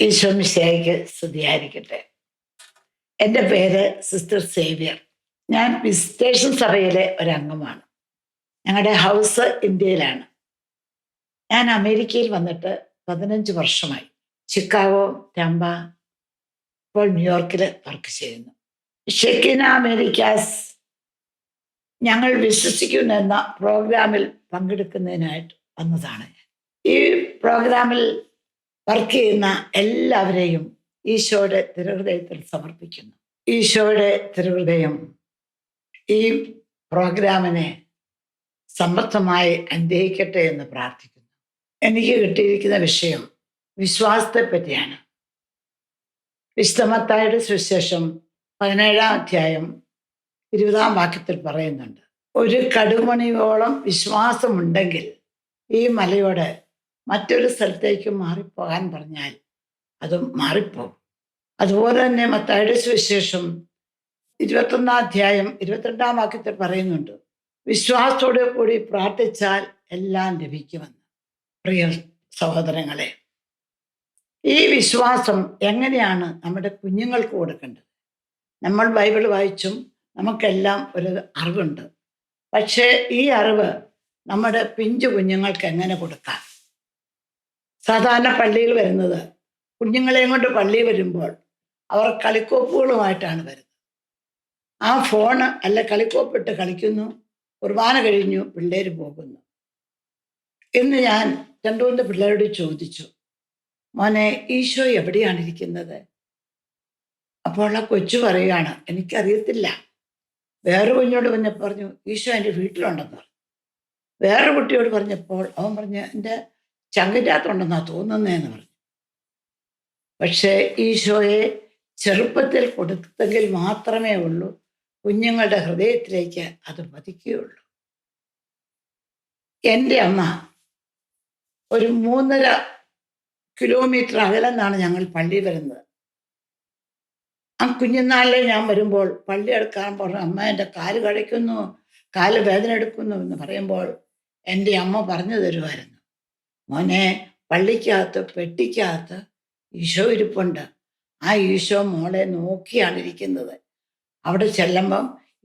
ഈശോ മിശിഹായ്ക്ക് സ്തുതിയായിരിക്കട്ടെ. എൻ്റെ പേര് സിസ്റ്റർ സേവ്യർ. ഞാൻ വിസിറ്റേഷൻ സഭയിലെ ഒരംഗമാണ്. ഞങ്ങളുടെ ഹൗസ് ഇന്ത്യയിലാണ്. ഞാൻ അമേരിക്കയിൽ വന്നിട്ട് 15 വർഷമായി. ചിക്കാഗോ, ടാമ്പ, ഇപ്പോൾ ന്യൂയോർക്കിൽ വർക്ക് ചെയ്യുന്നു. ഷെക്കിന അമേരിക്കാസ് ഞങ്ങൾ വിശ്വസിക്കുന്നു എന്ന പ്രോഗ്രാമിൽ പങ്കെടുക്കുന്നതിനായിട്ട് വന്നതാണ്. ഈ പ്രോഗ്രാമിൽ വർക്ക് ചെയ്യുന്ന എല്ലാവരെയും ഈശോയുടെ തിരുഹൃദയത്തിൽ സമർപ്പിക്കുന്നു. ഈശോയുടെ തിരുഹൃദയം ഈ പ്രോഗ്രാമിനെ സമർത്ഥമായി അനുഗ്രഹിക്കട്ടെ എന്ന് പ്രാർത്ഥിക്കുന്നു. എനിക്ക് കിട്ടിയിരിക്കുന്ന വിഷയം വിശ്വാസത്തെ പറ്റിയാണ്. വിശുദ്ധ മത്തായിയുടെ സുവിശേഷം 17-ാം അധ്യായം 20-ാം വാക്യത്തിൽ പറയുന്നുണ്ട്, ഒരു കടുമണിയോളം വിശ്വാസമുണ്ടെങ്കിൽ ഈ മലയോട് മറ്റൊരു സ്ഥലത്തേക്ക് മാറിപ്പോകാൻ പറഞ്ഞാൽ അതും മാറിപ്പോകും. അതുപോലെ തന്നെ മത്തായിയുടെ സുവിശേഷം 21-ാം അധ്യായം 22-ാം വാക്യത്തിൽ പറയുന്നുണ്ട്, വിശ്വാസത്തോടെ കൂടി പ്രാർത്ഥിച്ചാൽ എല്ലാം ലഭിക്കുമെന്ന്. പ്രിയ സഹോദരങ്ങളെ, ഈ വിശ്വാസം എങ്ങനെയാണ് നമ്മുടെ കുഞ്ഞുങ്ങൾക്ക് കൊടുക്കേണ്ടത്? നമ്മൾ ബൈബിൾ വായിച്ചും നമുക്കെല്ലാം ഒരു അറിവുണ്ട്. പക്ഷേ ഈ അറിവ് നമ്മുടെ പിഞ്ചു കുഞ്ഞുങ്ങൾക്ക് എങ്ങനെ കൊടുക്കാം? സാധാരണ പള്ളിയിൽ വരുന്നത്, കുഞ്ഞുങ്ങളെയും കൊണ്ട് പള്ളിയിൽ വരുമ്പോൾ അവർ കളിക്കോപ്പുകളുമായിട്ടാണ് വരുന്നത്. ആ ഫോണ് അല്ല കളിക്കോപ്പിട്ട് കളിക്കുന്നു, കുർബാന കഴിഞ്ഞു, പിള്ളേർ പോകുന്നു. ഇന്ന് ഞാൻ 2-3 പിള്ളേരോട് ചോദിച്ചു, മോനെ ഈശോ എവിടെയാണ് ഇരിക്കുന്നത്? അപ്പോൾ ആ കൊച്ചു പറയുകയാണ്, എനിക്കറിയത്തില്ല. വേറെ കുഞ്ഞോട് പറഞ്ഞു ഈശോ എൻ്റെ വീട്ടിലുണ്ടെന്ന് പറഞ്ഞു. വേറെ കുട്ടിയോട് പറഞ്ഞപ്പോൾ അവൻ പറഞ്ഞു എൻ്റെ ചങ്കിൻ്റകത്തുണ്ടെന്നാ തോന്നുന്നതെന്ന് പറഞ്ഞു. പക്ഷേ ഈശോയെ ചെറുപ്പത്തിൽ കൊടുത്തെങ്കിൽ മാത്രമേ ഉള്ളൂ കുഞ്ഞുങ്ങളുടെ ഹൃദയത്തിലേക്ക് അത് പതിക്കുകയുള്ളൂ. എൻ്റെ അമ്മ ഒരു 3.5 കിലോമീറ്റർ അകലെന്നാണ് ഞങ്ങൾ പള്ളി വരുന്നത്. ആ കുഞ്ഞുനാളിലെ ഞാൻ വരുമ്പോൾ പള്ളി എടുക്കാൻ പറഞ്ഞു, അമ്മ എൻ്റെ കാല് കഴിക്കുന്നു, കാല് വേദന എടുക്കുന്നു എന്ന് പറയുമ്പോൾ എൻ്റെ അമ്മ പറഞ്ഞു തരുമായിരുന്നു, മോനെ പള്ളിക്കകത്ത് പെട്ടിക്കകത്ത് ഈശോ ഇരിപ്പുണ്ട്. ആ ഈശോ മോളെ നോക്കിയാണ് ഇരിക്കുന്നത്. അവിടെ ചെല്ലുമ്പം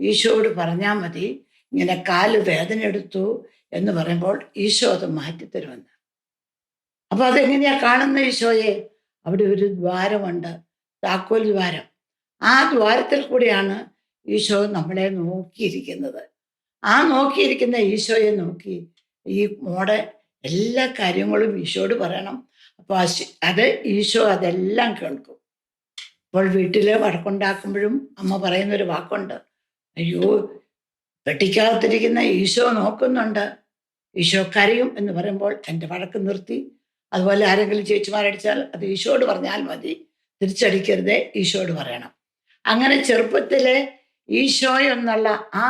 ഈശോയോട് പറഞ്ഞാൽ മതി, ഇങ്ങനെ കാല് വേദന എടുത്തു എന്ന് പറയുമ്പോൾ ഈശോ അത് മാറ്റിത്തരുമെന്ന്. അപ്പൊ അതെങ്ങനെയാ കാണുന്ന ഈശോയെ? അവിടെ ഒരു ദ്വാരമുണ്ട്, താക്കോൽ ദ്വാരം. ആ ദ്വാരത്തിൽ കൂടിയാണ് ഈശോ നമ്മളെ നോക്കിയിരിക്കുന്നത്. ആ നോക്കിയിരിക്കുന്ന ഈശോയെ നോക്കി ഈ മോടെ എല്ലാ കാര്യങ്ങളും ഈശോയോട് പറയണം. അപ്പൊ അത് ഈശോ അതെല്ലാം കേൾക്കും. ഇപ്പോൾ വീട്ടില് വഴക്കുണ്ടാക്കുമ്പോഴും അമ്മ പറയുന്നൊരു വാക്കുണ്ട്, അയ്യോ പെട്ടിക്കകത്തിരിക്കുന്ന ഈശോ നോക്കുന്നുണ്ട്, ഈശോ കരയും എന്ന് പറയുമ്പോൾ എൻ്റെ വഴക്ക് നിർത്തി. അതുപോലെ ആരെങ്കിലും ചേച്ചിമാരടിച്ചാൽ അത് ഈശോയോട് പറഞ്ഞാൽ മതി, തിരിച്ചടിക്കരുതേ, ഈശോയോട് പറയണം. അങ്ങനെ ചെറുപ്പത്തിലെ ഈശോ എന്നുള്ള ആ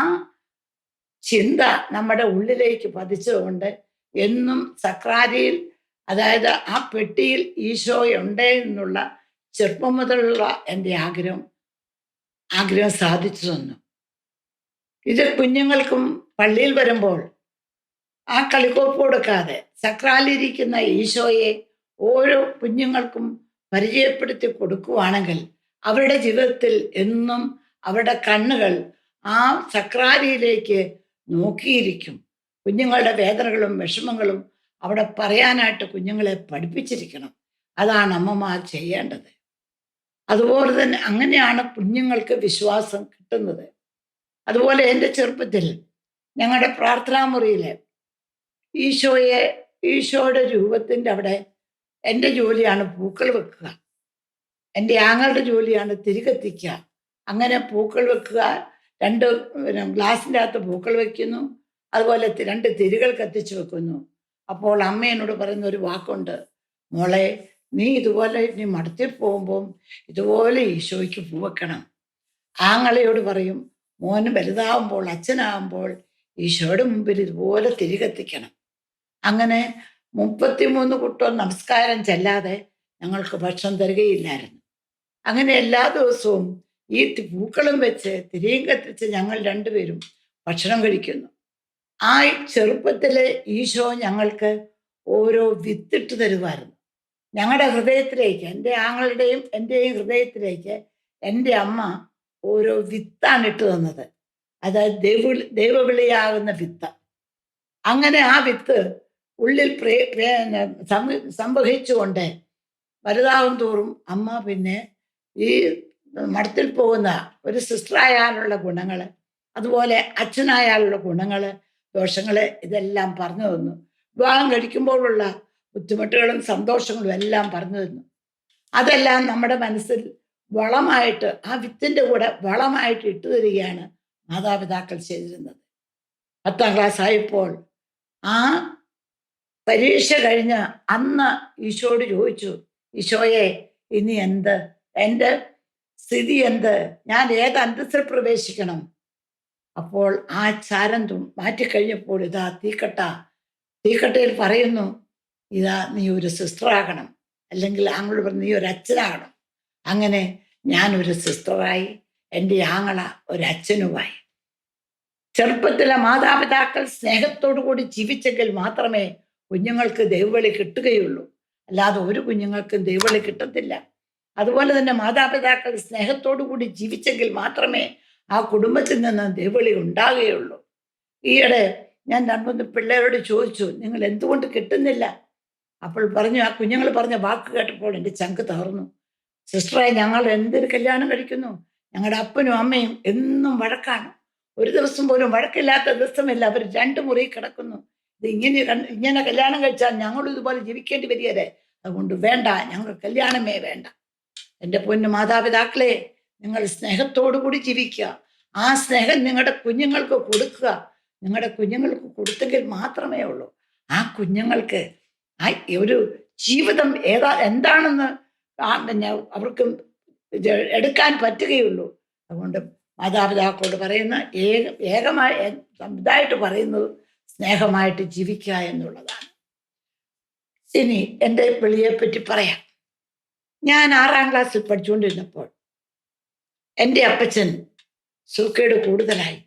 ചിന്ത നമ്മുടെ ഉള്ളിലേക്ക് പതിച്ചതുകൊണ്ട് എന്നും സക്രാരിയിൽ, അതായത് ആ പെട്ടിയിൽ ഈശോ ഉണ്ട് എന്നുള്ള ചെറുപ്പം മുതലുള്ള എൻ്റെ ആഗ്രഹം സാധിച്ചു തന്നു. ഇത് കുഞ്ഞുങ്ങൾക്കും പള്ളിയിൽ വരുമ്പോൾ ആ കളിക്കോപ്പ് കൊടുക്കാതെ സക്രാലിരിക്കുന്ന ഈശോയെ ഓരോ കുഞ്ഞുങ്ങൾക്കും പരിചയപ്പെടുത്തി കൊടുക്കുവാണെങ്കിൽ അവരുടെ ജീവിതത്തിൽ എന്നും അവരുടെ കണ്ണുകൾ ആ സക്രാരിയിലേക്ക് നോക്കിയിരിക്കും. കുഞ്ഞുങ്ങളുടെ വേദനകളും വിഷമങ്ങളും അവിടെ പറയാനായിട്ട് കുഞ്ഞുങ്ങളെ പഠിപ്പിച്ചിരിക്കണം. അതാണ് അമ്മമാർ ചെയ്യേണ്ടത്. അതുപോലെ തന്നെ അങ്ങനെയാണ് കുഞ്ഞുങ്ങൾക്ക് വിശ്വാസം കിട്ടുന്നത്. അതുപോലെ എൻ്റെ ചെറുപ്പത്തിൽ ഞങ്ങളുടെ പ്രാർത്ഥനാ മുറിയിലെ ഈശോയുടെ രൂപത്തിൻ്റെ അവിടെ എൻ്റെ ജോലിയാണ് പൂക്കൾ വെക്കുക, എൻ്റെ ആങ്ങളുടെ ജോലിയാണ് തിരികെത്തിക്കുക. അങ്ങനെ പൂക്കൾ വെക്കുക, 2 ഗ്ലാസിൻ്റെ അകത്ത് പൂക്കൾ വെക്കുന്നു, അതുപോലെ 2 തിരികൾ കത്തിച്ച് വെക്കുന്നു. അപ്പോൾ അമ്മ എന്നോട് പറയുന്ന ഒരു വാക്കുണ്ട്, മോളെ നീ ഇതുപോലെ നീ മടത്തിൽ പോകുമ്പം ഇതുപോലെ ഈശോയ്ക്ക് പൂ വെക്കണം. ആങ്ങളയോട് പറയും, മോന് വലുതാവുമ്പോൾ അച്ഛനാകുമ്പോൾ ഈശോയുടെ മുമ്പിൽ ഇതുപോലെ തിരികെത്തിക്കണം. അങ്ങനെ 33 കൂട്ടം നമസ്കാരം ചെല്ലാതെ ഞങ്ങൾക്ക് ഭക്ഷണം തരികയില്ലായിരുന്നു. അങ്ങനെ എല്ലാ ദിവസവും ഈ പൂക്കളും വെച്ച് തിരിയും കത്തിച്ച് ഞങ്ങൾ 2 പേരും ഭക്ഷണം കഴിക്കുന്നു. ആ ചെറുപ്പത്തിലെ ഈശോ ഞങ്ങൾക്ക് ഓരോ വിത്തിട്ട് തരുമായിരുന്നു. ഞങ്ങളുടെ ഹൃദയത്തിലേക്ക്, എൻ്റെ ആങ്ങളുടെയും എൻ്റെയും ഹൃദയത്തിലേക്ക് എൻ്റെ അമ്മ ഓരോ വിത്താണ് ഇട്ട് തന്നത്. അതായത് ദൈവവിളിയാകുന്ന വിത്ത്. അങ്ങനെ ആ വിത്ത് ഉള്ളിൽ സംവഹിച്ചുകൊണ്ട് വലുതാവും തോറും അമ്മ പിന്നെ ഈ മഠത്തിൽ പോകുന്ന ഒരു സിസ്റ്ററായാലുള്ള ഗുണങ്ങൾ, അതുപോലെ അച്ഛനായാലുള്ള ഗുണങ്ങൾ, ദോഷങ്ങൾ ഇതെല്ലാം പറഞ്ഞു തന്നു. വിവാഹം കഴിക്കുമ്പോഴുള്ള ബുദ്ധിമുട്ടുകളും സന്തോഷങ്ങളും എല്ലാം പറഞ്ഞു തന്നു. അതെല്ലാം നമ്മുടെ മനസ്സിൽ വളമായിട്ട്, ആ വിത്തിൻ്റെ കൂടെ വളമായിട്ട് ഇട്ടു തരികയാണ് മാതാപിതാക്കൾ ചെയ്തിരുന്നത്. 10ാം ക്ലാസ് ആയപ്പോൾ ആ പരീക്ഷ കഴിഞ്ഞ് അന്ന് ഈശോയോട് ചോദിച്ചു, ഈശോയെ ഇനി എന്ത്, എൻ്റെ സ്ഥിതി എന്ത്, ഞാൻ ഏത് അന്തസ്സിൽ പ്രവേശിക്കണം? അപ്പോൾ ആ ചാരം മാറ്റിക്കഴിഞ്ഞപ്പോൾ ഇതാ തീക്കട്ടയിൽ പറയുന്നു, ഇതാ നീ ഒരു സിസ്റ്ററാകണം, അല്ലെങ്കിൽ ആങ്ങളോട് പറഞ്ഞു നീ ഒരു അച്ഛനാകണം. അങ്ങനെ ഞാൻ ഒരു സിസ്റ്ററായി, എൻ്റെ ആങ്ങള ഒരു അച്ഛനുമായി. ചെറുപ്പത്തിലെ മാതാപിതാക്കൾ സ്നേഹത്തോടു കൂടി ജീവിച്ചെങ്കിൽ മാത്രമേ കുഞ്ഞുങ്ങൾക്ക് ദൈവവിളി കിട്ടുകയുള്ളൂ. അല്ലാതെ ഒരു കുഞ്ഞുങ്ങൾക്കും ദൈവവിളി കിട്ടത്തില്ല. അതുപോലെ തന്നെ മാതാപിതാക്കൾ സ്നേഹത്തോടു കൂടി ജീവിച്ചെങ്കിൽ മാത്രമേ ആ കുടുംബത്തിൽ നിന്ന് ദൈവവിളി ഉണ്ടാകുകയുള്ളൂ. ഈയിടെ ഞാൻ 2-3 പിള്ളേരോട് ചോദിച്ചു, നിങ്ങൾ എന്തുകൊണ്ട് കിട്ടുന്നില്ല? അപ്പോൾ പറഞ്ഞു, ആ കുഞ്ഞുങ്ങൾ പറഞ്ഞ വാക്ക് കേട്ടപ്പോൾ എൻ്റെ ചങ്ക് തകർന്നു. സിസ്റ്ററെ, ഞങ്ങൾ എന്തൊരു കല്യാണം കഴിക്കുന്നു, ഞങ്ങളുടെ അപ്പനും അമ്മയും എന്നും വഴക്കാണ്. ഒരു ദിവസം പോലും വഴക്കില്ലാത്ത ദിവസമില്ല. അവർ 2 മുറി കിടക്കുന്നു. ഇത് ഇങ്ങനെ കല്യാണം കഴിച്ചാൽ ഞങ്ങളും ഇതുപോലെ ജീവിക്കേണ്ടി വരികയല്ലേ? അതുകൊണ്ട് വേണ്ട, ഞങ്ങൾ കല്യാണമേ വേണ്ട. എൻ്റെ പൊന്നു മാതാപിതാക്കളെ, നിങ്ങൾ സ്നേഹത്തോടു കൂടി ജീവിക്കുക. ആ സ്നേഹം നിങ്ങളുടെ കുഞ്ഞുങ്ങൾക്ക് കൊടുക്കുക. നിങ്ങളുടെ കുഞ്ഞുങ്ങൾക്ക് കൊടുത്തെങ്കിൽ മാത്രമേ ഉള്ളൂ ആ കുഞ്ഞുങ്ങൾക്ക് ആ ഒരു ജീവിതം എന്താണെന്ന് പിന്നെ അവർക്ക് എടുക്കാൻ പറ്റുകയുള്ളൂ. അതുകൊണ്ട് മാതാപിതാക്കളോട് പറയുന്ന ഇതായിട്ട് പറയുന്നത് സ്നേഹമായിട്ട് ജീവിക്കുക എന്നുള്ളതാണ്. ഇനി എൻ്റെ വിളിയെപ്പറ്റി പറയാം. ഞാൻ 6ാം ക്ലാസ്സിൽ പഠിച്ചുകൊണ്ടിരുന്നപ്പോൾ എൻ്റെ അപ്പച്ചൻ സൂക്കേട് കൂടുതലായി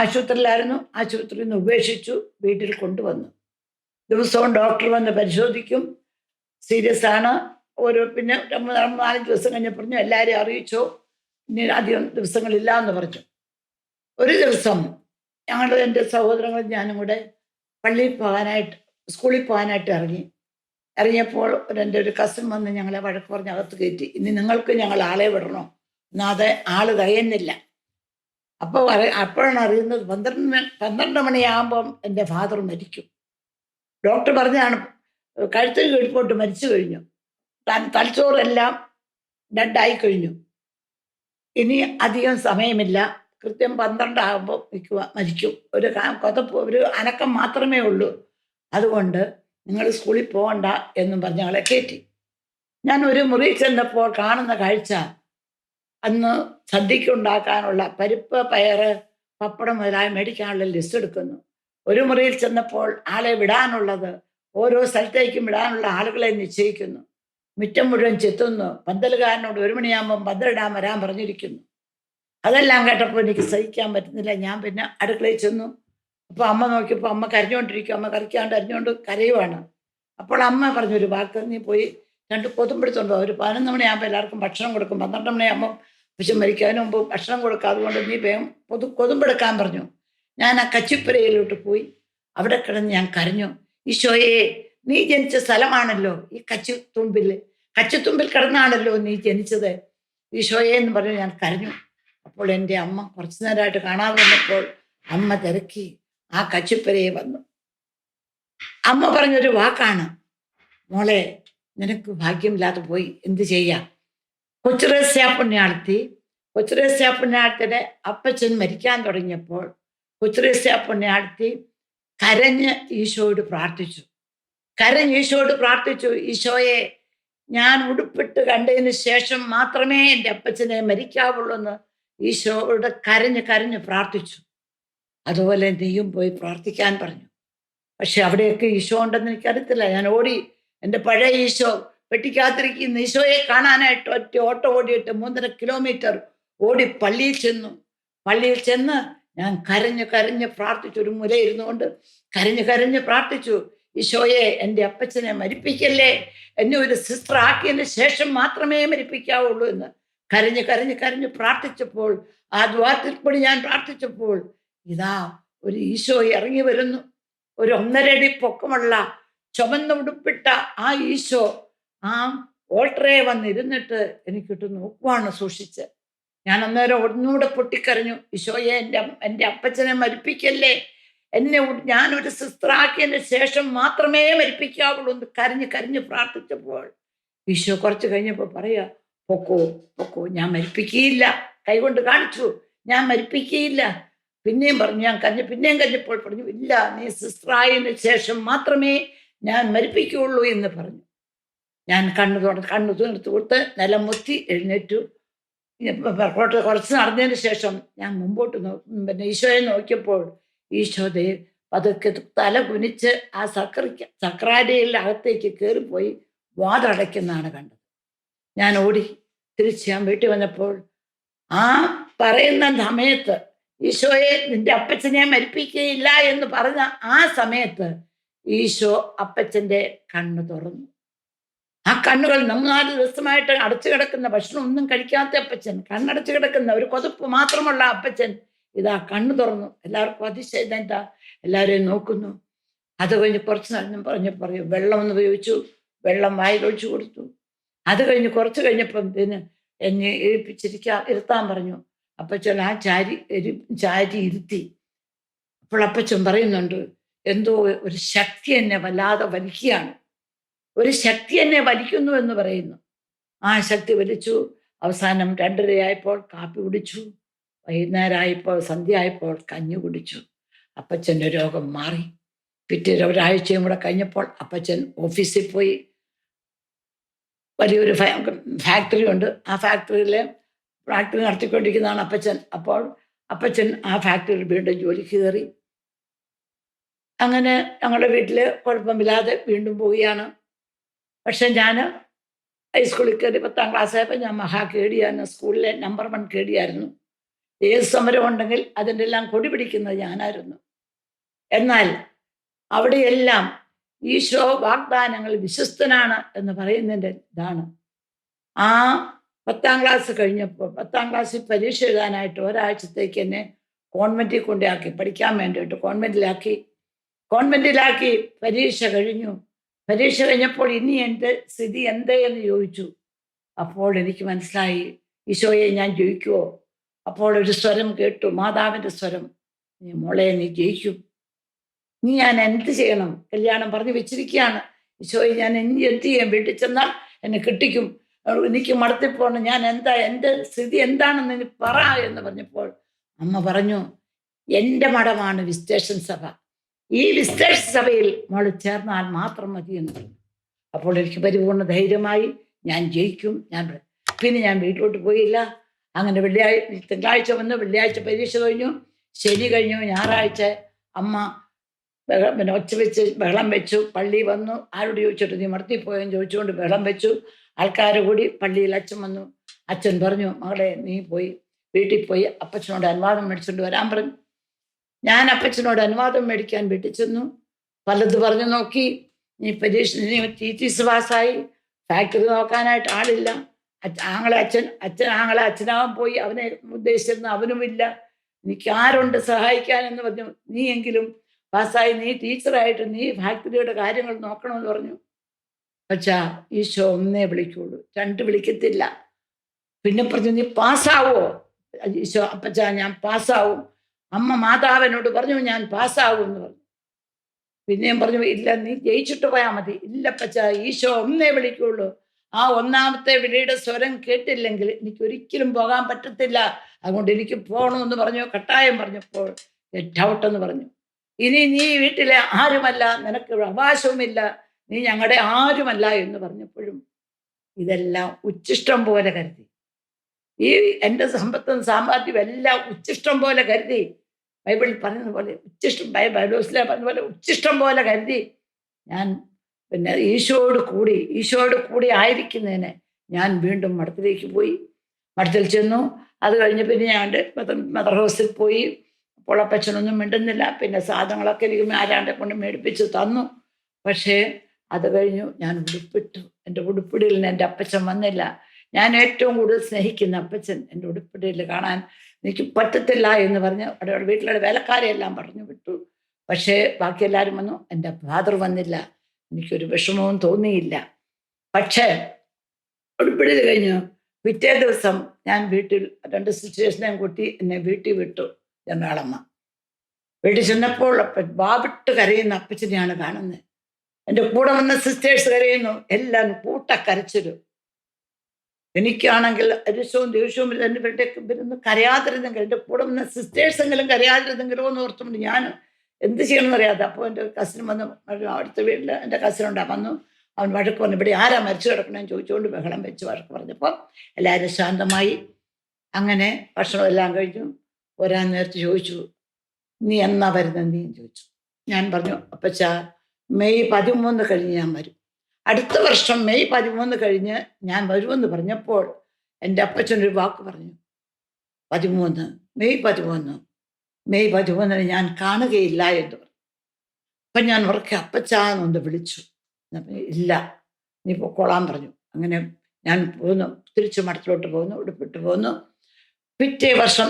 ആശുപത്രിയിലായിരുന്നു. ആശുപത്രിയിൽ നിന്ന് ഉപേക്ഷിച്ചു, വീട്ടിൽ കൊണ്ടുവന്നു. ദിവസവും ഡോക്ടർ വന്ന് പരിശോധിക്കും, സീരിയസ് ആണ്. പിന്നെ 4 ദിവസം കഴിഞ്ഞ് പറഞ്ഞു, എല്ലാവരെയും അറിയിച്ചോ, ഇനി അധികം ദിവസങ്ങളില്ല എന്ന് പറഞ്ഞു. ഒരു ദിവസം എൻ്റെ സഹോദരങ്ങളും ഞാനും കൂടെ സ്കൂളിൽ പോകാനായിട്ട് ഇറങ്ങിയപ്പോൾ എൻ്റെ ഒരു കസിൻ വന്ന് ഞങ്ങളെ വഴക്ക് പറഞ്ഞ് അകത്ത് കയറ്റി. ഇനി നിങ്ങൾക്ക് ഞങ്ങൾ ആളെ വിടണോ? എന്നാതെ ആള് കഴിയുന്നില്ല. അപ്പോഴാണ് അറിയുന്നത് 12 മണിയാകുമ്പം എൻ്റെ ഫാദർ മരിക്കും. ഡോക്ടർ പറഞ്ഞാണ് കഴുത്തിന് കീഴ്പോട്ട് മരിച്ചു കഴിഞ്ഞു, തലച്ചോറെല്ലാം ഡെഡായി കഴിഞ്ഞു, ഇനി അധികം സമയമില്ല, കൃത്യം 12 ആകുമ്പോൾ മരിക്കും, ഒരു അനക്കം മാത്രമേ ഉള്ളൂ, അതുകൊണ്ട് നിങ്ങൾ സ്കൂളിൽ പോകണ്ട എന്നും പറഞ്ഞ് ഞങ്ങളെ കയറ്റി. ഞാൻ ഒരു മുറി ചെന്നപ്പോൾ കാണുന്ന കാഴ്ച, അന്ന് സദ്യയ്ക്ക് ഉണ്ടാക്കാനുള്ള പരിപ്പ്, പയറ്, പപ്പടം മുതലായി മേടിക്കാനുള്ള ലിസ്റ്റ് എടുക്കുന്നു. ഒരു മുറിയിൽ ചെന്നപ്പോൾ ആളെ വിടാനുള്ളത്, ഓരോ സ്ഥലത്തേക്കും വിടാനുള്ള ആളുകളെ നിശ്ചയിക്കുന്നു. മുറ്റം മുഴുവൻ ചെത്തുന്നു. പന്തലുകാരനോട് 1 മണിയാകുമ്പം പന്തലിടാൻ വരാൻ പറഞ്ഞിരിക്കുന്നു. അതെല്ലാം കേട്ടപ്പോൾ എനിക്ക് സഹിക്കാൻ പറ്റുന്നില്ല. ഞാൻ പിന്നെ അടുക്കളയിൽ ചെന്നു. അപ്പോൾ അമ്മ നോക്കിയപ്പോൾ അമ്മ കരഞ്ഞുകൊണ്ടിരിക്കും. അമ്മ കറിക്കാണ്ട് അരിഞ്ഞുകൊണ്ട് കരയുവാണ്. അപ്പോൾ അമ്മ പറഞ്ഞൊരു വാക്ക്, നീ പോയി 2 കൊതുമ്പെടുത്തുണ്ടോ, ഒരു 11 മണിയാകുമ്പോൾ എല്ലാവർക്കും ഭക്ഷണം കൊടുക്കും, 12 മണിയാകുമ്പോൾ പക്ഷെ മരിക്കാനും മുമ്പ് ഭക്ഷണം കൊടുക്കുക, അതുകൊണ്ട് നീ വേഗം കൊതുമ്പെടുക്കാൻ പറഞ്ഞു. ഞാൻ ആ കച്ചിപ്പുരയിലോട്ട് പോയി. അവിടെ കിടന്ന് ഞാൻ കരഞ്ഞു, ഈശോയെ, നീ ജനിച്ച സ്ഥലമാണല്ലോ ഈ കച്ചിത്തുമ്പിൽ കിടന്നാണല്ലോ നീ ജനിച്ചത് ഈശോയെ എന്ന് പറഞ്ഞു ഞാൻ കരഞ്ഞു. അപ്പോൾ എൻ്റെ അമ്മ കുറച്ചു നേരമായിട്ട് കാണാതെ വന്നപ്പോൾ അമ്മ തിരക്കി ആ കച്ചിപ്പുരയെ വന്നു. അമ്മ പറഞ്ഞൊരു വാക്കാണ്, മോളെ, നിനക്ക് ഭാഗ്യമില്ലാതെ പോയി, എന്ത് ചെയ്യാം. കൊച്ചുറേസ്യ പുണ്യാളത്തിയുടെ അപ്പച്ചൻ മരിക്കാൻ തുടങ്ങിയപ്പോൾ കൊച്ചുറേസ്യ പുണ്യാളത്തി കരഞ്ഞ് ഈശോയോട് പ്രാർത്ഥിച്ചു, ഈശോയെ, ഞാൻ ഉടുപ്പിട്ട് കണ്ടതിന് ശേഷം മാത്രമേ എൻ്റെ അപ്പച്ചനെ മരിക്കാവുള്ളൂ എന്ന് ഈശോയോട് കരഞ്ഞ് പ്രാർത്ഥിച്ചു. അതുപോലെ നീയും പോയി പ്രാർത്ഥിക്കാൻ പറഞ്ഞു. പക്ഷെ അവിടെയൊക്കെ ഈശോ ഉണ്ടെന്ന് എനിക്കറിയത്തില്ല. ഞാൻ ഓടി, എൻ്റെ പഴയ ഈശോ പെട്ടിക്കാത്തിരിക്കുന്ന ഈശോയെ കാണാനായിട്ട് ഒറ്റ ഓട്ടം ഓടിയിട്ട് 3.5 കിലോമീറ്റർ ഓടി പള്ളിയിൽ ചെന്ന് ഞാൻ കരഞ്ഞ് പ്രാർത്ഥിച്ചു. ഒരു മുല ഇരുന്നുകൊണ്ട് കരഞ്ഞ് പ്രാർത്ഥിച്ചു, ഈശോയെ എൻ്റെ അപ്പച്ചനെ മരിപ്പിക്കല്ലേ, എന്നെ ഒരു സിസ്റ്റർ ആക്കിയതിന് ശേഷം മാത്രമേ മരിപ്പിക്കാവുള്ളൂ എന്ന് കരഞ്ഞ് കരഞ്ഞ് കരഞ്ഞ് പ്രാർത്ഥിച്ചപ്പോൾ, ആ ദ്വാരത്തിൽ കൂടി ഞാൻ പ്രാർത്ഥിച്ചപ്പോൾ ഇതാ ഒരു ഈശോ ഇറങ്ങി വരുന്നു. ഒരു 1.5 അടി പൊക്കമുള്ള ചുമന്ന ഉടുപ്പിട്ട ആ ഈശോ ആ ഓൾട്ടറെ വന്നിരുന്നിട്ട് എനിക്കിട്ട് നോക്കുവാണ് സൂക്ഷിച്ച്. ഞാൻ അന്നേരം ഒന്നുകൂടെ പൊട്ടിക്കരഞ്ഞു, ഈശോയെ എൻ്റെ അപ്പച്ചനെ മരിപ്പിക്കല്ലേ, ഞാനൊരു സിസ്റ്ററാക്കിയതിന് ശേഷം മാത്രമേ മരിപ്പിക്കാവുള്ളൂ എന്ന് കരഞ്ഞ് കരഞ്ഞ് പ്രാർത്ഥിച്ചപ്പോൾ ഈശോ കുറച്ച് കഴിഞ്ഞപ്പോൾ പറയാ, പൊക്കോ പൊക്കോ, ഞാൻ മരിപ്പിക്കുകയില്ല. കൈകൊണ്ട് കാണിച്ചു, ഞാൻ മരിപ്പിക്കുകയില്ല. പിന്നെയും പറഞ്ഞു, ഞാൻ പിന്നെയും കരഞ്ഞപ്പോൾ പറഞ്ഞു, ഇല്ല, നീ സിസ്റ്ററായതിന് ശേഷം മാത്രമേ ഞാൻ മരിപ്പിക്കുകയുള്ളൂ എന്ന് പറഞ്ഞു. ഞാൻ കണ്ണു തീർത്ത് കൊടുത്ത് നിലം മുത്തി എഴുന്നേറ്റു. കുറച്ച് നടന്നതിന് ശേഷം ഞാൻ മുമ്പോട്ട് പിന്നെ ഈശോയെ നോക്കിയപ്പോൾ ഈശോ പതുക്കെ തല കുനിച്ച് ആ സക്രാരിയിൽ അകത്തേക്ക് കയറിപ്പോയി വാതടയ്ക്കുന്നതാണ് കണ്ടത്. ഞാൻ ഓടി തിരിച്ച് ഞാൻ വീട്ടിൽ വന്നപ്പോൾ ആ പറയുന്ന സമയത്ത് ഈശോയെ നിന്റെ അപ്പച്ചനെ മരിപ്പിക്കുകയില്ല എന്ന് പറഞ്ഞ ആ സമയത്ത് ഈശോ അപ്പച്ചന്റെ കണ്ണ് തുറന്നു. ആ കണ്ണുകൾ 4 ദിവസമായിട്ട് അടച്ചു കിടക്കുന്ന, ഭക്ഷണം ഒന്നും കഴിക്കാത്ത അപ്പച്ചൻ, കണ്ണടച്ചു കിടക്കുന്ന ഒരു കൊതുപ്പ് മാത്രമുള്ള അപ്പച്ചൻ ഇതാ കണ്ണു തുറന്നു. എല്ലാവർക്കും അതിശയം, എന്താ എല്ലാവരെയും നോക്കുന്നു. അത് കഴിഞ്ഞ് കുറച്ച് നേരം പറഞ്ഞു വെള്ളം ഒന്ന് ഉപയോഗിച്ചു, വെള്ളം വായിലൊഴിച്ചു കൊടുത്തു. അത് കഴിഞ്ഞ് കുറച്ച് കഴിഞ്ഞപ്പം എന്നെ ഇരുത്താൻ പറഞ്ഞു. അപ്പച്ചൻ ആ ചാരി ഇരുത്തി. അപ്പോൾ അപ്പച്ചൻ പറയുന്നുണ്ട്, എന്തോ ഒരു ശക്തി എന്നെ വല്ലാതെ വലിക്കുകയാണ്, ഒരു ശക്തി എന്നെ വലിക്കുന്നു എന്ന് പറയുന്നു. ആ ശക്തി വലിച്ചു. അവസാനം 2:30 കാപ്പി കുടിച്ചു. വൈകുന്നേരമായപ്പോൾ സന്ധ്യ ആയപ്പോൾ കഞ്ഞി കുടിച്ചു. അപ്പച്ചൻ്റെ രോഗം മാറി. പിറ്റേ ഒരാഴ്ചയും കൂടെ കഴിഞ്ഞപ്പോൾ അപ്പച്ചൻ ഓഫീസിൽ പോയി. വലിയൊരു ഫാക്ടറി ഉണ്ട്. ആ ഫാക്ടറി നടത്തിക്കൊണ്ടിരിക്കുന്നതാണ് അപ്പച്ചൻ. അപ്പോൾ അപ്പച്ചൻ ആ ഫാക്ടറിയിൽ വീണ്ടും ജോലിക്ക് കയറി. അങ്ങനെ ഞങ്ങളുടെ വീട്ടിൽ കുഴപ്പമില്ലാതെ വീണ്ടും പോവുകയാണ്. പക്ഷെ ഞാൻ ഹൈസ്കൂളിൽ കയറി 10ാം ക്ലാസ് ആയപ്പോൾ ഞാൻ കേടിയാണ്. സ്കൂളിലെ നമ്പർ 1 കേടിയായിരുന്നു. ഏത് സമരം ഉണ്ടെങ്കിൽ അതിൻ്റെ എല്ലാം കൊടി പിടിക്കുന്നത് ഞാനായിരുന്നു. എന്നാൽ അവിടെയെല്ലാം ഈശോ വാഗ്ദാനങ്ങൾ വിശ്വസ്തനാണ് എന്ന് പറയുന്നതിൻ്റെ ഇതാണ്. ആ 10ാം ക്ലാസ് കഴിഞ്ഞപ്പോൾ 10ാം ക്ലാസ്സിൽ പരീക്ഷ എഴുതാനായിട്ട് ഒരാഴ്ചത്തേക്ക് എന്നെ കോൺവെൻറ്റിൽ കൊണ്ടാക്കി, പഠിക്കാൻ വേണ്ടിയിട്ട് കോൺവെൻറ്റിലാക്കി. പരീക്ഷ കഴിഞ്ഞു. പരീക്ഷ കഴിഞ്ഞപ്പോൾ ഇനി എൻ്റെ സ്ഥിതി എന്തേ എന്ന് ചോദിച്ചു. അപ്പോൾ എനിക്ക് മനസ്സിലായി, ഈശോയെ ഞാൻ ജയിക്കുമോ? അപ്പോൾ ഒരു സ്വരം കേട്ടു, മാതാവിൻ്റെ സ്വരം, നീ മോളെ നീ ജയിക്കും, നീ ഞാൻ എന്ത് ചെയ്യണം? കല്യാണം പറഞ്ഞു വെച്ചിരിക്കുകയാണ്. ഈശോയെ ഞാൻ എന്ത് ചെയ്യാം? വീട്ടിൽ ചെന്നാൽ എന്നെ കിട്ടിക്കും, എനിക്ക് മടത്തിപ്പോണം, ഞാൻ എൻ്റെ സ്ഥിതി എന്താണെന്ന് എനിക്ക് പറ എന്ന് പറഞ്ഞപ്പോൾ അമ്മ പറഞ്ഞു, എൻ്റെ മഠമാണ് വിസ്റ്റേഷൻ സഭ, ഈ വിസ്റ്റേഷൻ സഭയിൽ മോള് ചേർന്നാൽ മാത്രം മതി എന്ന് പറഞ്ഞു. അപ്പോൾ എനിക്ക് പരിപൂർണ്ണ ധൈര്യമായി, ഞാൻ ജയിക്കും. പിന്നെ ഞാൻ വീട്ടിലോട്ട് പോയില്ല. അങ്ങനെ തിങ്കളാഴ്ച വന്നു, വെള്ളിയാഴ്ച പരീക്ഷ കഴിഞ്ഞു, ശനി കഴിഞ്ഞു, ഞായറാഴ്ച അമ്മ പിന്നെ ഒച്ച വെച്ച് ബഹളം വെച്ചു. പള്ളി വന്നു. ആരോട് ചോദിച്ചിട്ട് നീ മടത്തിപ്പോയെന്ന് ചോദിച്ചുകൊണ്ട് ബഹളം വെച്ചു. ആൾക്കാർ കൂടി പള്ളിയിൽ അച്ഛൻ വന്നു. അച്ഛൻ പറഞ്ഞു, മകളെ നീ പോയി വീട്ടിൽ പോയി അപ്പച്ചനോട് അനുവാദം മേടിച്ചുകൊണ്ട് വരാൻ പറഞ്ഞു. ഞാൻ അപ്പച്ചനോട് അനുവാദം മേടിക്കാൻ വീട്ടിൽ ചെന്നു. പലത് പറഞ്ഞു നോക്കി. നീ TTC പാസ്സായി, ഫാക്ടറി നോക്കാനായിട്ട് ആളില്ല. അച്ഛനാവാൻ പോയി, അവനെ ഉദ്ദേശിച്ചിരുന്ന അവനുമില്ല. എനിക്ക് ആരുണ്ട് സഹായിക്കാനെന്ന് പറഞ്ഞു. നീ എങ്കിലും പാസ്സായി, നീ ടീച്ചറായിട്ട് നീ ഫാക്ടറിയുടെ കാര്യങ്ങൾ നോക്കണമെന്ന് പറഞ്ഞു. അച്ഛാ, ഈശോ 1 വിളിക്കുള്ളൂ, 2 വിളിക്കത്തില്ല. പിന്നെ പറഞ്ഞു, നീ പാസ്സാവോ? ഈശോ, അപ്പച്ചാ ഞാൻ പാസ്സാവും. അമ്മ മാതാവിനോട് പറഞ്ഞു ഞാൻ പാസ്സാവും എന്ന് പറഞ്ഞു. പിന്നെയും പറഞ്ഞു, ഇല്ല നീ ജയിച്ചിട്ട് പോയാൽ മതി. ഇല്ലപ്പച്ചാ, ഈശോ 1 വിളിക്കുള്ളൂ. ആ 1ാമത്തെ വിളിയുടെ സ്വരം കേട്ടില്ലെങ്കിൽ എനിക്ക് ഒരിക്കലും പോകാൻ പറ്റത്തില്ല, അതുകൊണ്ട് എനിക്ക് പോകണമെന്ന് പറഞ്ഞു. കട്ടായം പറഞ്ഞപ്പോൾ ഗെറ്റ് ഔട്ട് എന്ന് പറഞ്ഞു. ഇനി നീ വീട്ടിലെ ആരുമല്ല, നിനക്ക് അവകാശവുമില്ല, നീ ഞങ്ങളുടെ ആരുമല്ല എന്ന് പറഞ്ഞപ്പോഴും ഇതെല്ലാം ഉച്ചിഷ്ടം പോലെ കരുതി. ഈ എൻ്റെ സമ്പത്തും സാമ്പാദ്യവും എല്ലാം ഉച്ചിഷ്ടം പോലെ കരുതി. ബൈബിളിൽ പറയുന്ന പോലെ ബൈബിളിലെ പറഞ്ഞ പോലെ ഉച്ചിഷ്ടം പോലെ കരുതി ഞാൻ പിന്നെ ഈശോയോട് കൂടി ആയിരിക്കുന്നതിന് ഞാൻ വീണ്ടും മഠത്തിലേക്ക് പോയി. മഠത്തിൽ ചെന്നു. അത് കഴിഞ്ഞ് പിന്നെ ഞാൻ മദർ ഹൗസിൽ പോയി. അപ്പോൾ അപ്പച്ചനൊന്നും മിണ്ടുന്നില്ല. പിന്നെ സാധനങ്ങളൊക്കെ എനിക്ക് ആരാണ്ടെ കൊണ്ട് മേടിപ്പിച്ച് തന്നു. പക്ഷേ അത് കഴിഞ്ഞു ഞാൻ ഉടുപ്പിട്ടു. എൻ്റെ ഉടുപ്പിടലിന് എൻ്റെ അപ്പച്ചൻ വന്നില്ല. ഞാൻ ഏറ്റവും കൂടുതൽ സ്നേഹിക്കുന്ന അപ്പച്ചൻ എൻ്റെ ഉടുപ്പിടൽ കാണാൻ എനിക്ക് പറ്റത്തില്ല എന്ന് പറഞ്ഞ് അവിടെ വീട്ടിലുള്ള വേലക്കാരെയെല്ലാം പറഞ്ഞു വിട്ടു. പക്ഷേ ബാക്കി എല്ലാവരും വന്നു. എൻ്റെ ഫാദർ വന്നില്ല. എനിക്കൊരു വിഷമവും തോന്നിയില്ല. പക്ഷേ ഉടുപ്പിടൽ കഴിഞ്ഞു പിറ്റേ ദിവസം ഞാൻ വീട്ടിൽ 2 സിസ്റ്റേഴ്സിനെയും കൂട്ടി എന്നെ വീട്ടിൽ വിട്ടു ജനറാളമ്മ. വീട്ടിൽ ചെന്നപ്പോൾ വാവിട്ട് കരയുന്ന അപ്പച്ചനെയാണ് കാണുന്നത്. എൻ്റെ കൂടെ വന്ന സിസ്റ്റേഴ്സ് കരയുന്നു. എല്ലാം കൂട്ടക്കരച്ചിലും. എനിക്കാണെങ്കിൽ അരിശവും ദേഷ്യവും വരുന്ന കരയാതിരുന്നെങ്കിൽ എൻ്റെ കൂടെ വന്ന സിസ്റ്റേഴ്സെങ്കിലും കരയാതിരുന്നെങ്കിലോ എന്ന് ഓർത്തുകൊണ്ട് ഞാൻ എന്ത് ചെയ്യണമെന്ന് അറിയാതെ. അപ്പോൾ എൻ്റെ കസിൻ വന്ന് അടുത്ത വീട്ടിൽ എൻ്റെ കസിനുണ്ടാ വന്നു. അവൻ വഴക്ക് പറഞ്ഞു. ഇവിടെ ആരാ മരിച്ചു കിടക്കണമെന്ന് ചോദിച്ചുകൊണ്ട് ബഹളം വെച്ച് വഴക്ക് പറഞ്ഞപ്പോൾ എല്ലാവരും ശാന്തമായി. അങ്ങനെ ഭക്ഷണം എല്ലാം കഴിഞ്ഞു. വരാൻ നേരത്ത് ചോദിച്ചു, നീ എന്നാ വരുന്നത് നീ ചോദിച്ചു. ഞാൻ പറഞ്ഞു, അപ്പച്ചാ മെയ് 13 കഴിഞ്ഞ് ഞാൻ വരും. അടുത്ത വർഷം മെയ് 13 കഴിഞ്ഞ് ഞാൻ വരുമെന്ന് പറഞ്ഞപ്പോൾ എൻ്റെ അപ്പച്ചനൊരു വാക്ക് പറഞ്ഞു, 13 മെയ് 13 ഞാൻ കാണുകയില്ല എന്ന് പറഞ്ഞു. അപ്പം ഞാൻ ഉറക്കെ അപ്പച്ചാന്നൊന്ന് വിളിച്ചു. ഇല്ല നീ പൊക്കോളാൻ പറഞ്ഞു. അങ്ങനെ ഞാൻ പോന്നു. തിരിച്ചു മഠത്തിലോട്ട് പോകുന്നു. ഉടുപ്പിട്ട് പോകുന്നു. പിറ്റേ വർഷം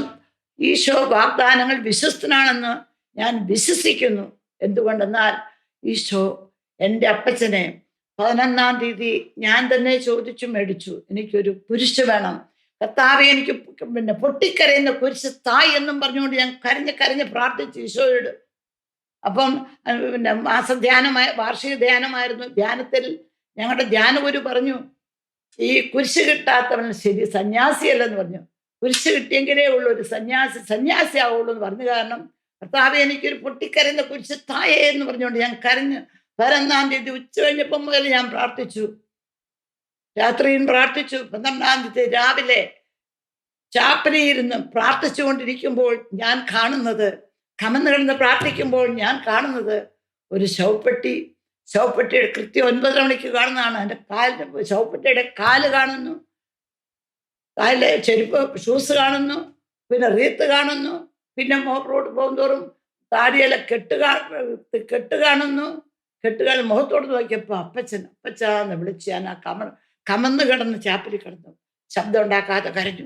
ഈശോ വാഗ്ദാനങ്ങൾ വിശ്വസ്തനാണെന്ന് ഞാൻ വിശ്വസിക്കുന്നു. എന്തുകൊണ്ടെന്നാൽ ഈശോ എൻ്റെ അപ്പച്ചനെ 11-ാം തീയതി ഞാൻ തന്നെ ചോദിച്ചു മേടിച്ചു. എനിക്കൊരു കുരിശ് വേണം കർത്താവെ, എനിക്ക് പൊട്ടിക്കരയുന്ന കുരിശ് തായ് എന്നും പറഞ്ഞുകൊണ്ട് ഞാൻ കരഞ്ഞ് പ്രാർത്ഥിച്ചു ഈശോയോട്. അപ്പം വാർഷിക ധ്യാനമായിരുന്നു. ധ്യാനത്തിൽ ഞങ്ങളുടെ ധ്യാനഗുരു പറഞ്ഞു, ഈ കുരിശ് കിട്ടാത്തവൻ ശരി സന്യാസിയല്ലെന്ന് പറഞ്ഞു. കുരിശ് കിട്ടിയെങ്കിലേ ഉള്ളൂ ഒരു സന്യാസി ആവുള്ളൂ എന്ന് പറഞ്ഞു. കാരണം കർത്താവെ എനിക്കൊരു പൊട്ടിക്കരയുന്ന കുരിശ് തായേ എന്ന് പറഞ്ഞുകൊണ്ട് ഞാൻ കരഞ്ഞു. 11-ാം തീയതി ഉച്ച കഴിഞ്ഞപ്പം മുതൽ ഞാൻ പ്രാർത്ഥിച്ചു. രാത്രിയും പ്രാർത്ഥിച്ചു. 12-ാം തീയതി രാവിലെ ചാപ്പലിയിരുന്ന് പ്രാർത്ഥിച്ചുകൊണ്ടിരിക്കുമ്പോൾ ഞാൻ കാണുന്നത്, കമന്ന് കിടന്ന് പ്രാർത്ഥിക്കുമ്പോൾ ഞാൻ കാണുന്നത് ഒരു ശവപ്പെട്ടിയുടെ കൃത്യം 9 മണിക്ക് കാണുന്നതാണ്. എൻ്റെ ശവപ്പെട്ടിയുടെ കാല് കാണുന്നു, കാലിലെ ചെരുപ്പ് ഷൂസ് കാണുന്നു, പിന്നെ റീത്ത് കാണുന്നു, പിന്നെ റോഡ് പോകുന്തോറും താടിയില കെട്ട് കാണുന്നു. കെട്ടുകാൽ മുഖത്തോട് നോക്കിയപ്പോൾ അപ്പച്ചാന്ന് വിളിച്ച് ഞാൻ ആ കമന്ന് കിടന്ന് ചാപ്പലിൽ കിടന്നു. ശബ്ദം ഉണ്ടാക്കാതെ കരഞ്ഞു.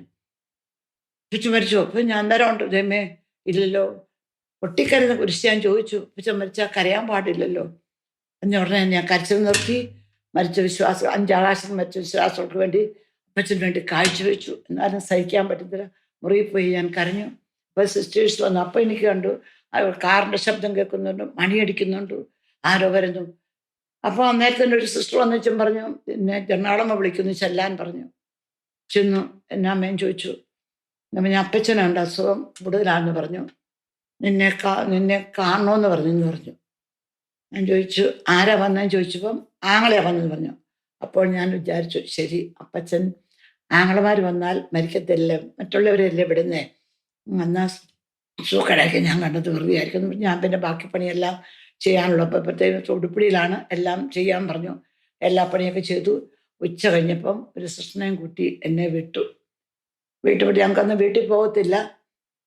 അപ്പച്ചൻ മരിച്ചു. അപ്പം ഞാൻ അന്നേരം ഉണ്ട് രമേ ഇല്ലല്ലോ. പൊട്ടിക്കരുന്ന കുരിശ് ഞാൻ ചോദിച്ചു. അപ്പച്ചൻ മരിച്ചാൽ കരയാൻ പാടില്ലല്ലോ എന്ന് പറഞ്ഞാൽ ഞാൻ കരച്ചിൽ നിർത്തി. മരിച്ച വിശ്വാസം 5 ആകാശം മരിച്ച വിശ്വാസങ്ങൾക്ക് വേണ്ടി അപ്പച്ചന് വേണ്ടി കാഴ്ചവെച്ചു. എന്നാലും സഹിക്കാൻ പറ്റത്തില്ല. മുറിയിൽ പോയി ഞാൻ കരഞ്ഞു. അപ്പോൾ സിസ്റ്റേഴ്സ് വന്നു. അപ്പം എനിക്ക് കണ്ടു കാറിൻ്റെ ശബ്ദം കേൾക്കുന്നുണ്ട്, മണിയടിക്കുന്നുണ്ട്, ആരോ വരുന്നു. അപ്പോൾ അന്നേരത്തെ ഒരു സിസ്റ്റർ വന്നിച്ചും പറഞ്ഞു, എന്നെ ജർണാളമ്മ വിളിക്കുന്നു ചെല്ലാൻ പറഞ്ഞു. ചെന്നു. എന്നാ അമ്മയും ചോദിച്ചു. ഞാൻ അപ്പച്ചനുണ്ട് അസുഖം കൂടുതലാണെന്ന് പറഞ്ഞു. നിന്നെ കാണണമെന്ന് പറഞ്ഞു. ഞാൻ ചോദിച്ചു ആരാ വന്നതെന്ന് ചോദിച്ചപ്പം ആങ്ങളെയാ വന്നെന്ന് പറഞ്ഞു. അപ്പോൾ ഞാൻ വിചാരിച്ചു, ശരി അപ്പച്ചൻ ആങ്ങളമാർ വന്നാൽ മരിക്കത്തില്ല, മറ്റുള്ളവരല്ലേ വിടുന്നേ, എന്നാൽ സൂക്കടാക്കി ഞാൻ കണ്ടത് വെറുതെ ആയിരിക്കും. ഞാൻ പിന്നെ ബാക്കി പണിയെല്ലാം ചെയ്യാനുള്ള പ്രത്യേക ഉടുപ്പിടിയിലാണ് എല്ലാം ചെയ്യാൻ പറഞ്ഞു. എല്ലാ പണിയൊക്കെ ചെയ്തു. ഉച്ച കഴിഞ്ഞപ്പം ഒരു സിസ്റ്ററിനെയും കൂട്ടി എന്നെ വിട്ടു. ഞങ്ങൾക്കന്ന് വീട്ടിൽ പോകത്തില്ല,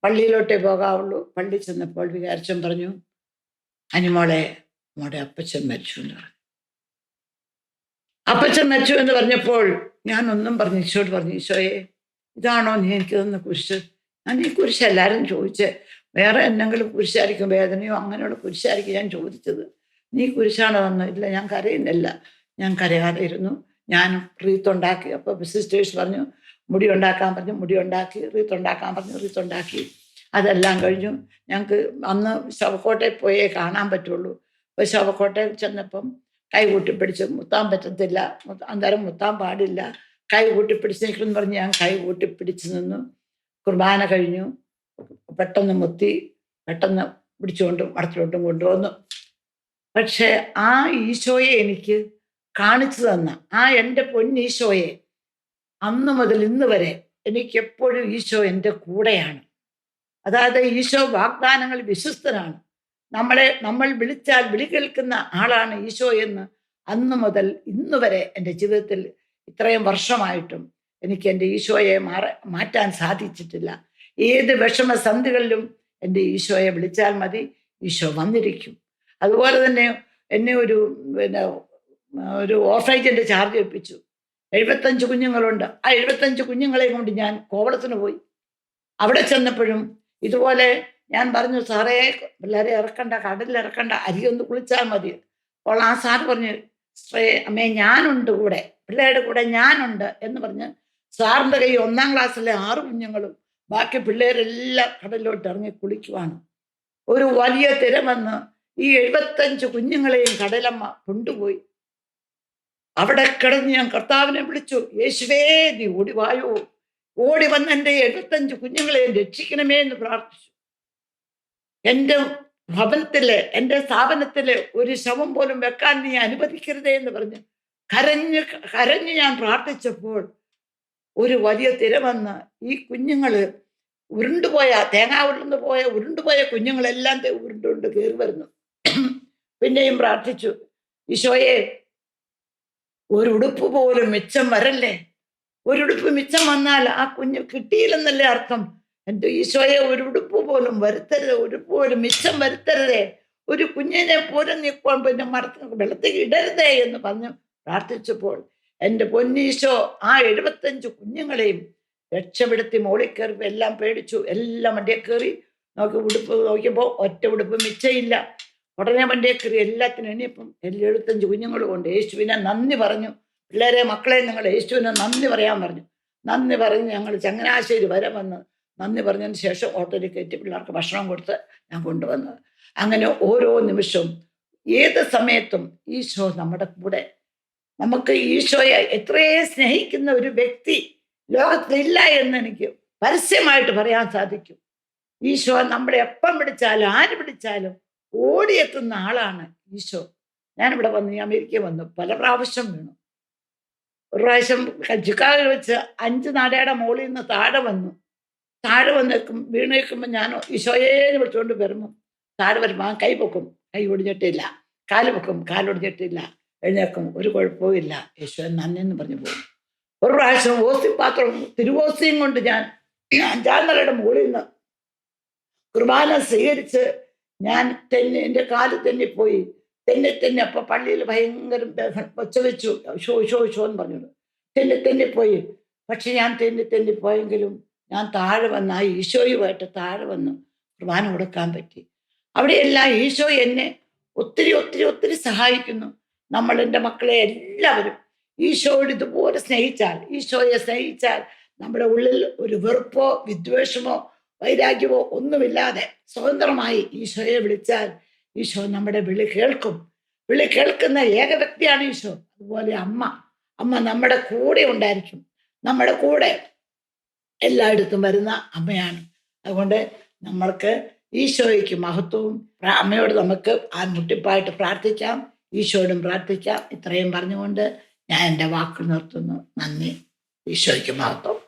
പള്ളിയിലോട്ടേ പോകാവുള്ളൂ. പള്ളി ചെന്നപ്പോൾ വികാരിച്ചൻ പറഞ്ഞു, മോടെ അപ്പച്ചൻ മരിച്ചു എന്ന് പറഞ്ഞു. അപ്പച്ചൻ മരിച്ചു എന്ന് പറഞ്ഞപ്പോൾ ഞാനൊന്നും പറഞ്ഞു ഈശോയോട് പറഞ്ഞു, ഈശോയെ ഇതാണോ നീ എനിക്ക് തന്ന കുരിശ്? ഞാൻ ഈ കുരിശ് എല്ലാവരും ചോദിച്ചേ, വേറെ എന്തെങ്കിലും കുരിശായിരിക്കും, വേദനയോ അങ്ങനെയുള്ള കുരിശായിരിക്കും ഞാൻ ചോദിച്ചത്. നീ കുരിശാണ് തന്നത്. ഇല്ല ഞാൻ കരയുന്നില്ല. ഞാൻ കരയാതെ ഇരുന്നു. ഞാൻ റീത്തുണ്ടാക്കി. അപ്പോൾ സിസ്റ്റേഴ്സ് പറഞ്ഞു മുടി ഉണ്ടാക്കാൻ പറഞ്ഞു. മുടി ഉണ്ടാക്കി. റീത്തുണ്ടാക്കാൻ പറഞ്ഞു. റീത്തുണ്ടാക്കി. അതെല്ലാം കഴിഞ്ഞു. ഞങ്ങൾക്ക് അന്ന് ശവക്കോട്ടയിൽ പോയേ കാണാൻ പറ്റുള്ളൂ. അപ്പോൾ ശവക്കോട്ടയിൽ ചെന്നപ്പം കൈ കൂട്ടിപ്പിടിച്ച് മുത്താൻ പറ്റത്തില്ല, അന്നേരം മുത്താൻ പാടില്ല, കൈ കൂട്ടിപ്പിടിച്ച് നിൽക്കുമെന്ന് പറഞ്ഞ് ഞാൻ കൈ കൂട്ടിപ്പിടിച്ച് നിന്നു. കുർബാന കഴിഞ്ഞു. പെട്ടെന്ന് മുത്തി, പെട്ടെന്ന് പിടിച്ചുകൊണ്ട് മഠത്തിലോട്ടും കൊണ്ടുവന്നു. പക്ഷെ ആ ഈശോയെ എനിക്ക് കാണിച്ചു തന്ന എൻ്റെ പൊന്നീശോയെ അന്ന് മുതൽ ഇന്ന് വരെ എനിക്കെപ്പോഴും ഈശോ എൻ്റെ കൂടെയാണ്. അതായത് ഈശോ വാഗ്ദാനങ്ങൾ വിശ്വസ്തനാണ്. നമ്മൾ വിളിച്ചാൽ വിളി കേൾക്കുന്ന ആളാണ് ഈശോ എന്ന് അന്ന് മുതൽ ഇന്ന് വരെ എൻ്റെ ജീവിതത്തിൽ ഇത്രയും വർഷമായിട്ടും എനിക്ക് എൻ്റെ ഈശോയെ മാറ്റാൻ സാധിച്ചിട്ടില്ല. ഏത് വിഷമസന്ധികളിലും എൻ്റെ ഈശോയെ വിളിച്ചാൽ മതി, ഈശോ വന്നിരിക്കും. അതുപോലെ തന്നെ എന്നെ ഒരു പിന്നെ ഒരു ഓർഫനേജിന്റെ ചാർജ് ഏൽപ്പിച്ചു. 75 കുഞ്ഞുങ്ങളുണ്ട്. ആ 75 കുഞ്ഞുങ്ങളെയും കൊണ്ട് ഞാൻ കോവളത്തിന് പോയി. അവിടെ ചെന്നപ്പോഴും ഇതുപോലെ ഞാൻ പറഞ്ഞു, സാറേ പിള്ളേരെ ഇറക്കണ്ട, കടലിൽ ഇറക്കണ്ട, അരിയൊന്ന് കുളിച്ചാൽ മതി. അപ്പോൾ ആ സാറ് പറഞ്ഞു, അമ്മേ ഞാനുണ്ട് കൂടെ, പിള്ളേരുടെ കൂടെ ഞാനുണ്ട് എന്ന് പറഞ്ഞ് സാറിൻ്റെ കൈ 1-ാം ക്ലാസ്സിലെ 6 കുഞ്ഞുങ്ങളും ബാക്കി പിള്ളേരെല്ലാം കടലിലോട്ട് ഇറങ്ങി കുളിക്കുവാണ്. ഒരു വലിയ തിര വന്ന് ഈ 75 കുഞ്ഞുങ്ങളെയും കടലമ്മ കൊണ്ടുപോയി. അവിടെ കിടന്ന് ഞാൻ കർത്താവിനെ വിളിച്ചു, യേശുവേ നീ ഓടിവായോ, ഓടി വന്ന് എൻ്റെ 75 കുഞ്ഞുങ്ങളെയും രക്ഷിക്കണമേ എന്ന് പ്രാർത്ഥിച്ചു. എൻ്റെ ഭവനത്തിലെ, എൻ്റെ സ്ഥാപനത്തിലെ ഒരു ശവം പോലും വെക്കാൻ നീ അനുവദിക്കരുതേ എന്ന് പറഞ്ഞ് കരഞ്ഞ് കരഞ്ഞ് ഞാൻ പ്രാർത്ഥിച്ചപ്പോൾ ഒരു വലിയ തിര വന്ന് ഈ കുഞ്ഞുങ്ങള് ഉരുണ്ടുപോയ, തേങ്ങ ഉരുണ്ടുപോയ കുഞ്ഞുങ്ങളെല്ലാം ഉരുണ്ടുകൊണ്ട് കയറി വരുന്നു. പിന്നെയും പ്രാർത്ഥിച്ചു, ഈശോയെ ഒരു ഉടുപ്പ് പോലും മിച്ചം വരല്ലേ, ഒരു ഉടുപ്പ് മിച്ചം വന്നാൽ ആ കുഞ്ഞ് കിട്ടിയില്ലെന്നല്ലേ അർത്ഥം. എൻ്റെ ഈശോയെ ഒരു ഉടുപ്പ് പോലും വരുത്തരുത്, ഉടുപ്പ് പോലും മിച്ചം വരുത്തരുതേ, ഒരു കുഞ്ഞിനെ പോലും നിൽക്കാൻ പിന്നെ വെള്ളത്തിൽ ഇടരുതേ എന്ന് പറഞ്ഞ് പ്രാർത്ഥിച്ചപ്പോൾ എൻ്റെ പൊന്നീശോ ആ 75 കുഞ്ഞുങ്ങളെയും രക്ഷപ്പെടുത്തി മോളിൽ കയറി. എല്ലാം പേടിച്ചു, എല്ലാം വണ്ടിയെ കയറി നോക്കി. ഉടുപ്പ് നോക്കിയപ്പോൾ ഒറ്റ ഉടുപ്പ് മിച്ചയില്ല. ഉടനെ വണ്ടിയെ കയറി എല്ലാത്തിനും എണ്ണിയപ്പം 75 കുഞ്ഞുങ്ങളും കൊണ്ട് യേശുവിനെ നന്ദി പറഞ്ഞു. പിള്ളേരെ, മക്കളെ, നിങ്ങൾ യേശുവിനെ നന്ദി പറയാൻ പറഞ്ഞു. നന്ദി പറഞ്ഞ് ഞങ്ങൾ ചങ്ങനാശ്ശേരി വരെ വന്ന് നന്ദി പറഞ്ഞതിന് ശേഷം ഓട്ടോയിൽ കയറ്റി പിള്ളേർക്ക് ഭക്ഷണം കൊടുത്ത് ഞാൻ കൊണ്ടുവന്നത്. അങ്ങനെ ഓരോ നിമിഷവും ഏത് സമയത്തും ഈശോ നമ്മുടെ കൂടെ. നമുക്ക് ഈശോയെ എത്രയെ സ്നേഹിക്കുന്ന ഒരു വ്യക്തി ലോകത്തിലില്ല എന്ന് എനിക്ക് പരസ്യമായിട്ട് പറയാൻ സാധിക്കും. ഈശോ നമ്മളെ എപ്പം പിടിച്ചാലും ആര് പിടിച്ചാലും ഓടിയെത്തുന്ന ആളാണ് ഈശോ. ഞാനിവിടെ വന്ന് അമേരിക്കയിൽ വന്നു, പല പ്രാവശ്യം വീണു. ഒരു പ്രാവശ്യം ചിക്കാഗോയിൽ വെച്ച് 5 നടയുടെ മുകളിൽ നിന്ന് താഴെ വന്നു വീണ് നിൽക്കുമ്പോൾ ഞാൻ ഈശോയേന്ന് വിളിച്ചുകൊണ്ട് വരുമ്പോൾ താഴെ വരുമ്പോൾ കൈ പൊക്കും, കൈ ഒടിഞ്ഞിട്ടില്ല, കാല് പൊക്കും, കാലൊടിഞ്ഞിട്ടില്ല, എഴുന്നേക്കും, ഒരു കുഴപ്പവും ഇല്ല, യേശുവൻ നന്ദി എന്ന് പറഞ്ഞു പോകും. ഒരു പ്രാവശ്യം ഓസിപ്പാത്രം തിരുവോസിയും കൊണ്ട് ഞാൻ 5-ാം നിലയുടെ മുകളിൽ നിന്ന് കുർബാന സ്വീകരിച്ച് ഞാൻ എൻ്റെ കാല് തെന്നിപ്പോയി. തെന്നി അപ്പൊ പള്ളിയിൽ ഭയങ്കര ഒച്ച വെച്ചു, ഷോ എന്ന് പറഞ്ഞോളൂ, തെന്നിപ്പോയി. പക്ഷെ ഞാൻ തെന്നിപ്പോയെങ്കിലും ഞാൻ താഴെ വന്ന് ആ ഈശോയുമായിട്ട് താഴെ വന്ന് കുർബാന കൊടുക്കാൻ പറ്റി. അവിടെയെല്ലാം ഈശോ എന്നെ ഒത്തിരി ഒത്തിരി ഒത്തിരി സഹായിക്കുന്നു. നമ്മൾ എൻ്റെ മക്കളെ എല്ലാവരും ഈശോയോട് ഇതുപോലെ ഈശോയെ സ്നേഹിച്ചാൽ നമ്മുടെ ഉള്ളിൽ ഒരു വെറുപ്പോ വിദ്വേഷമോ വൈരാഗ്യമോ ഒന്നുമില്ലാതെ സ്വതന്ത്രമായി ഈശോയെ വിളിച്ചാൽ ഈശോ നമ്മുടെ വിളി കേൾക്കും. വിളി കേൾക്കുന്ന ഏക വ്യക്തിയാണ് ഈശോ. അതുപോലെ അമ്മ നമ്മുടെ കൂടെ ഉണ്ടായിരിക്കും, നമ്മുടെ കൂടെ എല്ലായിടത്തും വരുന്ന അമ്മയാണ്. അതുകൊണ്ട് നമ്മൾക്ക് ഈശോയ്ക്ക് മഹത്വവും, അമ്മയോട് നമുക്ക് മുട്ടിപ്പായിട്ട് പ്രാർത്ഥിക്കാം, ഈശോയോടും പ്രാർത്ഥിക്കാം. ഇത്രയും പറഞ്ഞുകൊണ്ട് ഞാൻ എൻ്റെ വാക്കുകൾ നിർത്തുന്നു. നന്ദി. ഈശോയ്ക്ക് മഹത്വം.